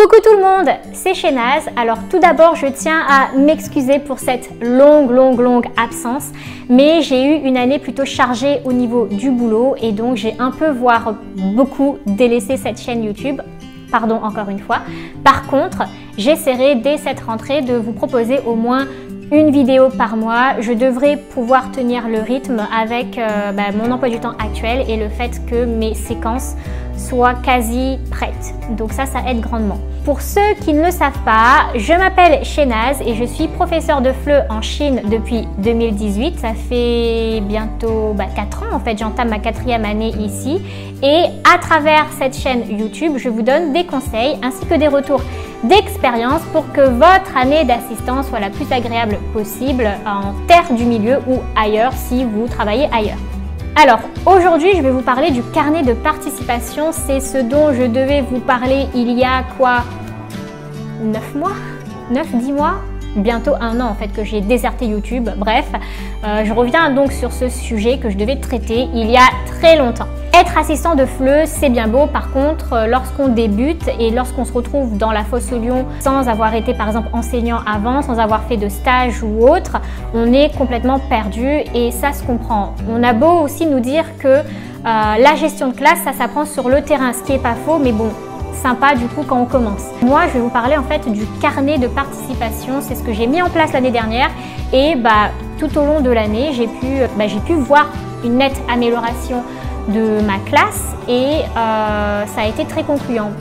Coucou tout le monde, c'est Shehnaz. Alors tout d'abord, je tiens à m'excuser pour cette longue absence, mais j'ai eu une année plutôt chargée au niveau du boulot et donc j'ai un peu, voire beaucoup délaissé cette chaîne YouTube. Pardon encore une fois. Par contre, j'essaierai dès cette rentrée de vous proposer au moins une vidéo par mois. Je devrais pouvoir tenir le rythme avec mon emploi du temps actuel et le fait que mes séquences soient quasi prêtes. Donc ça aide grandement. Pour ceux qui ne le savent pas, je m'appelle Shehnaz et je suis professeure de FLE en Chine depuis 2018. Ça fait bientôt 4 ans en fait, j'entame ma 4e année ici. Et à travers cette chaîne YouTube, je vous donne des conseils ainsi que des retours d'expérience pour que votre année d'assistance soit la plus agréable possible en terre du milieu ou ailleurs si vous travaillez ailleurs. Alors aujourd'hui je vais vous parler du carnet de participation, c'est ce dont je devais vous parler il y a quoi 9 mois 9-10 mois, bientôt 1 an en fait que j'ai déserté YouTube. Bref, je reviens donc sur ce sujet que je devais traiter il y a très longtemps. Être assistant de FLE, c'est bien beau. Par contre, lorsqu'on débute et lorsqu'on se retrouve dans la fosse aux lions sans avoir été par exemple enseignant avant, sans avoir fait de stage ou autre, on est complètement perdu et ça se comprend. On a beau aussi nous dire que la gestion de classe, ça s'apprend sur le terrain, ce qui n'est pas faux, mais bon, sympa du coup quand on commence. Moi, je vais vous parler en fait du carnet de participation. C'est ce que j'ai mis en place l'année dernière et tout au long de l'année, j'ai pu voir une nette amélioration de ma classe et ça a été très concluant.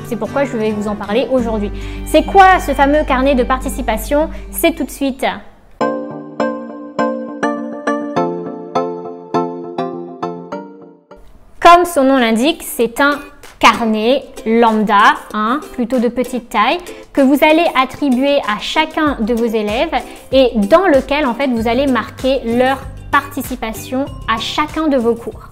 C'est pourquoi je vais vous en parler aujourd'hui. C'est quoi ce fameux carnet de participation? C'est tout de suite. Comme son nom l'indique, c'est un carnet lambda, plutôt de petite taille, que vous allez attribuer à chacun de vos élèves et dans lequel en fait vous allez marquer leur participation à chacun de vos cours.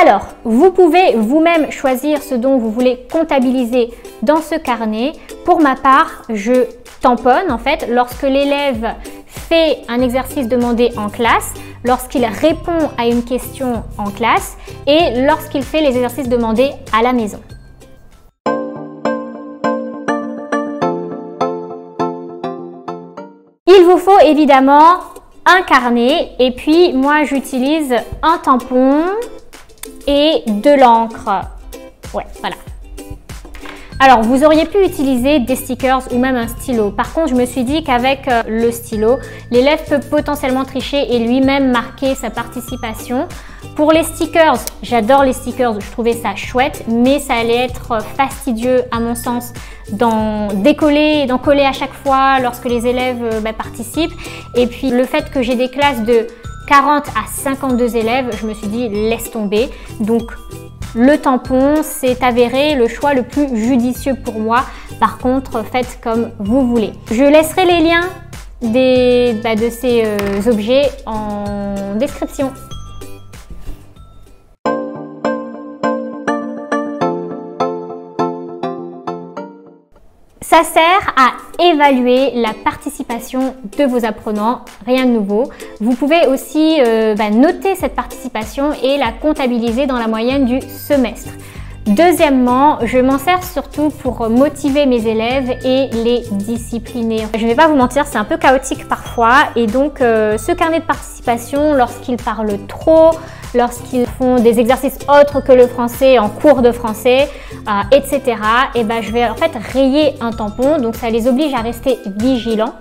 Alors, vous pouvez vous-même choisir ce dont vous voulez comptabiliser dans ce carnet. Pour ma part, je tamponne en fait lorsque l'élève fait un exercice demandé en classe, lorsqu'il répond à une question en classe et lorsqu'il fait les exercices demandés à la maison. Il vous faut évidemment un carnet et puis moi j'utilise un tampon et de l'encre. Ouais, voilà. Alors, vous auriez pu utiliser des stickers ou même un stylo. Par contre, je me suis dit qu'avec le stylo, l'élève peut potentiellement tricher et lui-même marquer sa participation. Pour les stickers, j'adore les stickers, je trouvais ça chouette, mais ça allait être fastidieux à mon sens d'en décoller et d'en coller à chaque fois lorsque les élèves participent. Et puis, le fait que j'ai des classes de 40 à 52 élèves, je me suis dit laisse tomber. Donc le tampon s'est avéré le choix le plus judicieux pour moi. Par contre, faites comme vous voulez. Je laisserai les liens de ces objets en description. Ça sert à évaluer la participation de vos apprenants, rien de nouveau. Vous pouvez aussi noter cette participation et la comptabiliser dans la moyenne du semestre. Deuxièmement, je m'en sers surtout pour motiver mes élèves et les discipliner. Je ne vais pas vous mentir, c'est un peu chaotique parfois et donc ce carnet de participation, lorsqu'ils parlent trop, lorsqu'ils font des exercices autres que le français en cours de français, etc. Et je vais en fait rayer un tampon, donc ça les oblige à rester vigilants.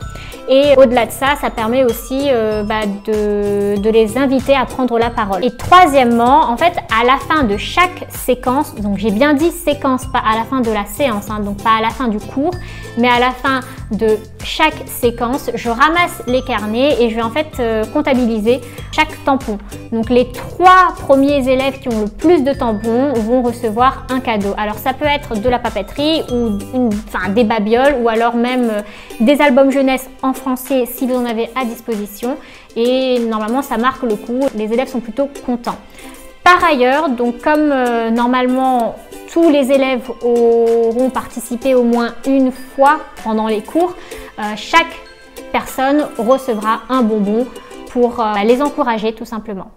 Et au-delà de ça, ça permet aussi de les inviter à prendre la parole. Et troisièmement, en fait, à la fin de chaque séquence, donc j'ai bien dit séquence, pas à la fin de la séance, donc pas à la fin du cours, mais à la fin de chaque séquence, je ramasse les carnets et je vais en fait comptabiliser chaque tampon. Donc les 3 premiers élèves qui ont le plus de tampons vont recevoir un cadeau. Alors ça peut être de la papeterie ou des babioles ou alors même des albums jeunesse en français si vous en avez à disposition et normalement ça marque le coup, les élèves sont plutôt contents. Par ailleurs, donc comme normalement tous les élèves auront participé au moins une fois pendant les cours, chaque personne recevra un bonbon pour les encourager tout simplement.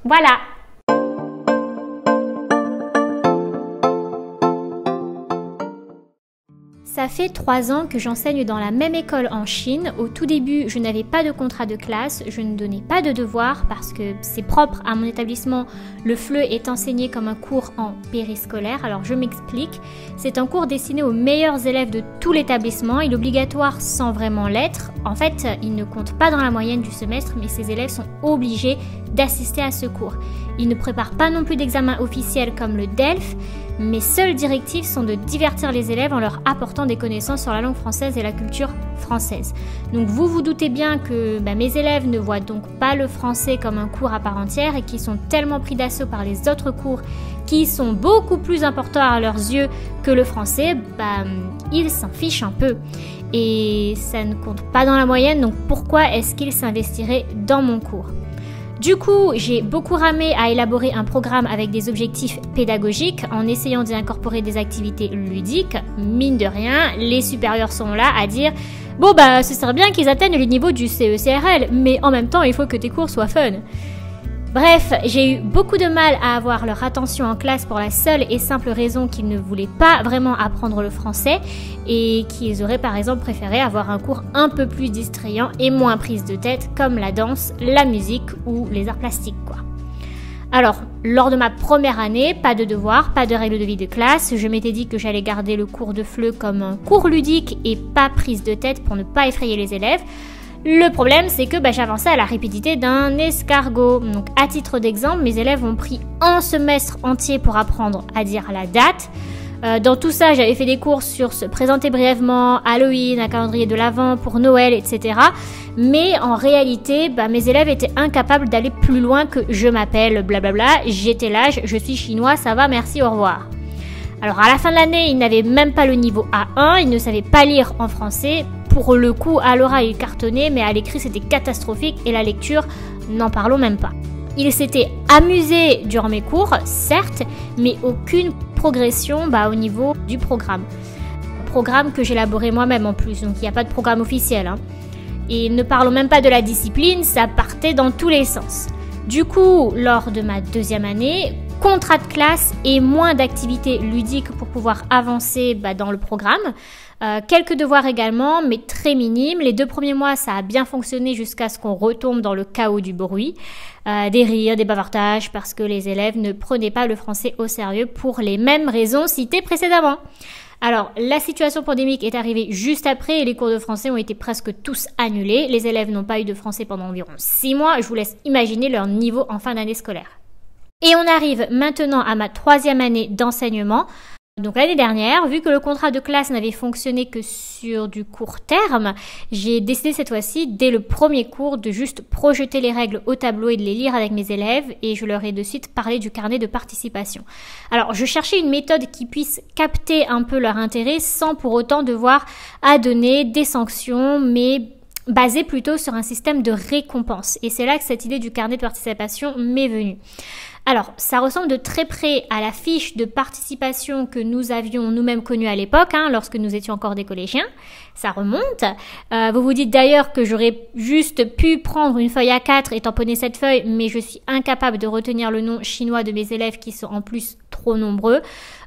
Voilà! Ça fait 3 ans que j'enseigne dans la même école en Chine. Au tout début, je n'avais pas de contrat de classe, je ne donnais pas de devoirs parce que c'est propre à mon établissement. Le FLE est enseigné comme un cours en périscolaire. Alors je m'explique, c'est un cours destiné aux meilleurs élèves de tout l'établissement. Il est obligatoire sans vraiment l'être. En fait, il ne compte pas dans la moyenne du semestre, mais ces élèves sont obligés d'assister à ce cours. Il ne prépare pas non plus d'examen officiel comme le DELF. Mes seules directives sont de divertir les élèves en leur apportant des connaissances sur la langue française et la culture française. Donc vous vous doutez bien que mes élèves ne voient donc pas le français comme un cours à part entière et qui sont tellement pris d'assaut par les autres cours qui sont beaucoup plus importants à leurs yeux que le français, ils s'en fichent un peu. Et ça ne compte pas dans la moyenne, donc pourquoi est-ce qu'ils s'investiraient dans mon cours ? Du coup, j'ai beaucoup ramé à élaborer un programme avec des objectifs pédagogiques en essayant d'y incorporer des activités ludiques. Mine de rien, les supérieurs sont là à dire « Bon ce serait bien qu'ils atteignent le niveau du CE-CRL, mais en même temps, il faut que tes cours soient fun. » Bref, j'ai eu beaucoup de mal à avoir leur attention en classe pour la seule et simple raison qu'ils ne voulaient pas vraiment apprendre le français et qu'ils auraient par exemple préféré avoir un cours un peu plus distrayant et moins prise de tête comme la danse, la musique ou les arts plastiques quoi. Alors, lors de ma première année, pas de devoirs, pas de règles de vie de classe, je m'étais dit que j'allais garder le cours de FLE comme un cours ludique et pas prise de tête pour ne pas effrayer les élèves. Le problème, c'est que j'avançais à la rapidité d'un escargot. Donc, à titre d'exemple, mes élèves ont pris un semestre entier pour apprendre à dire la date. Dans tout ça, j'avais fait des cours sur se présenter brièvement, Halloween, un calendrier de l'Avent pour Noël, etc. Mais en réalité, mes élèves étaient incapables d'aller plus loin que je m'appelle, blablabla, j'ai tel âge, je suis chinois, ça va, merci, au revoir. Alors, à la fin de l'année, ils n'avaient même pas le niveau A1, ils ne savaient pas lire en français. Pour le coup, à l'oral, ils cartonnaient, mais à l'écrit, c'était catastrophique et la lecture, n'en parlons même pas. Ils s'étaient amusés durant mes cours, certes, mais aucune progression au niveau du programme. Programme que j'élaborais moi-même en plus, donc il n'y a pas de programme officiel. Et ne parlons même pas de la discipline, ça partait dans tous les sens. Du coup, lors de ma 2e année, contrat de classe et moins d'activités ludiques pour pouvoir avancer dans le programme. Quelques devoirs également, mais très minimes. Les 2 premiers mois, ça a bien fonctionné jusqu'à ce qu'on retombe dans le chaos du bruit. Des rires, des bavardages, parce que les élèves ne prenaient pas le français au sérieux pour les mêmes raisons citées précédemment. Alors, la situation pandémique est arrivée juste après et les cours de français ont été presque tous annulés. Les élèves n'ont pas eu de français pendant environ 6 mois. Je vous laisse imaginer leur niveau en fin d'année scolaire. Et on arrive maintenant à ma 3e année d'enseignement. Donc l'année dernière, vu que le contrat de classe n'avait fonctionné que sur du court terme, j'ai décidé cette fois-ci, dès le premier cours, de juste projeter les règles au tableau et de les lire avec mes élèves et je leur ai de suite parlé du carnet de participation. Alors je cherchais une méthode qui puisse capter un peu leur intérêt sans pour autant devoir donner des sanctions, mais basée plutôt sur un système de récompense. Et c'est là que cette idée du carnet de participation m'est venue. Alors, ça ressemble de très près à la fiche de participation que nous avions nous-mêmes connue à l'époque, lorsque nous étions encore des collégiens. Ça remonte. Vous vous dites d'ailleurs que j'aurais juste pu prendre une feuille A4 et tamponner cette feuille, mais je suis incapable de retenir le nom chinois de mes élèves qui sont en plus trop nombreux.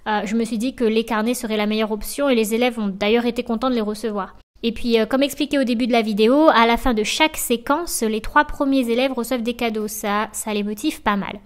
Je me suis dit que les carnets seraient la meilleure option et les élèves ont d'ailleurs été contents de les recevoir. Et puis, comme expliqué au début de la vidéo, à la fin de chaque séquence, les 3 premiers élèves reçoivent des cadeaux. Ça les motive pas mal.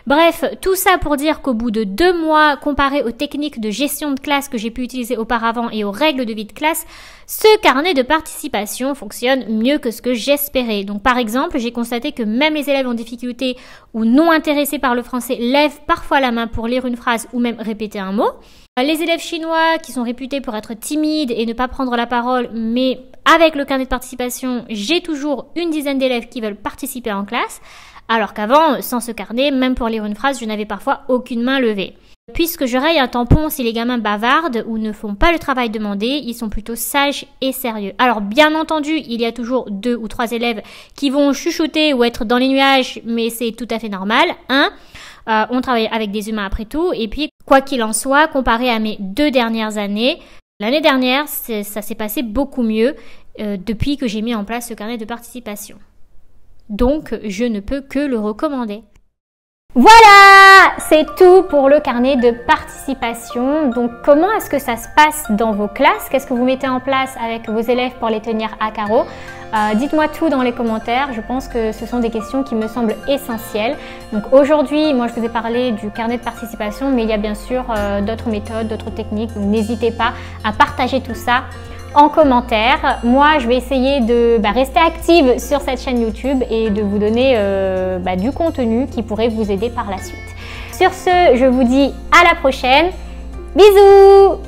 Bref, tout ça pour dire qu'au bout de 2 mois, comparé aux techniques de gestion de classe que j'ai pu utiliser auparavant et aux règles de vie de classe, ce carnet de participation fonctionne mieux que ce que j'espérais. Donc par exemple, j'ai constaté que même les élèves en difficulté ou non intéressés par le français lèvent parfois la main pour lire une phrase ou même répéter un mot. Les élèves chinois qui sont réputés pour être timides et ne pas prendre la parole, mais avec le carnet de participation, j'ai toujours une dizaine d'élèves qui veulent participer en classe. Alors qu'avant, sans ce carnet, même pour lire une phrase, je n'avais parfois aucune main levée. Puisque je raye un tampon si les gamins bavardent ou ne font pas le travail demandé, ils sont plutôt sages et sérieux. Alors bien entendu, il y a toujours 2 ou 3 élèves qui vont chuchoter ou être dans les nuages, mais c'est tout à fait normal. On travaille avec des humains après tout. Et puis, quoi qu'il en soit, comparé à mes 2 dernières années, l'année dernière, ça s'est passé beaucoup mieux depuis que j'ai mis en place ce carnet de participation. Donc, je ne peux que le recommander. Voilà, c'est tout pour le carnet de participation. Donc comment est-ce que ça se passe dans vos classes? Qu'est-ce que vous mettez en place avec vos élèves pour les tenir à carreau? Dites-moi tout dans les commentaires, je pense que ce sont des questions qui me semblent essentielles. Donc aujourd'hui, moi je vous ai parlé du carnet de participation, mais il y a bien sûr d'autres méthodes, d'autres techniques, donc n'hésitez pas à partager tout ça en commentaire. Moi je vais essayer de rester active sur cette chaîne YouTube et de vous donner du contenu qui pourrait vous aider par la suite. Sur ce, je vous dis à la prochaine. Bisous!